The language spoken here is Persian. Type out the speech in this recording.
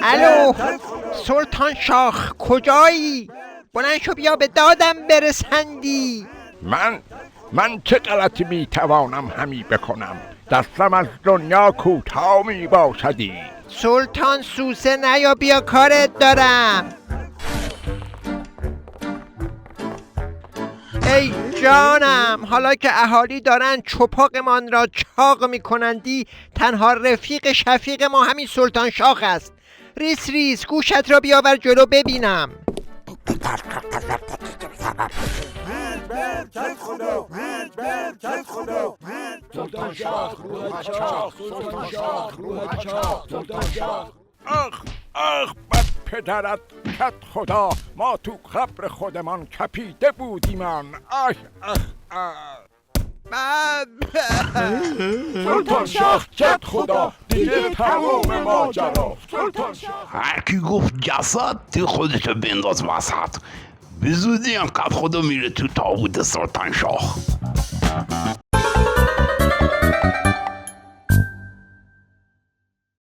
الو سلطان شاه کجایی؟ بلند شو بیا به دادم برسندی. من چه غلطی میتوانم همی بکنم؟ دستم از دنیا کوتاه می باشدی. سلطان سوسه نیا بیا کارت دارم. ای جانم، حالا که اهالی دارن چپاقمان را چاق میکنندی، تنها رفیق شفیق ما همین سلطان شاه است. ریس ریس گوشت را بیاور جلو ببینم. سلطان شاه روح چاق، سلطان شاه روح چاق، سلطان شاه. آخ بد پدرت کت خدا، ما تو قبر خودمان کپیده بودیمان. سلطان شاه کت خدا، دیگه تموم ماجرا. سلطان شاه هر کی گفت جسد تو خودتو بنداز وسط. به زودی هم کت خدا میره تو تابوت سلطان شاه.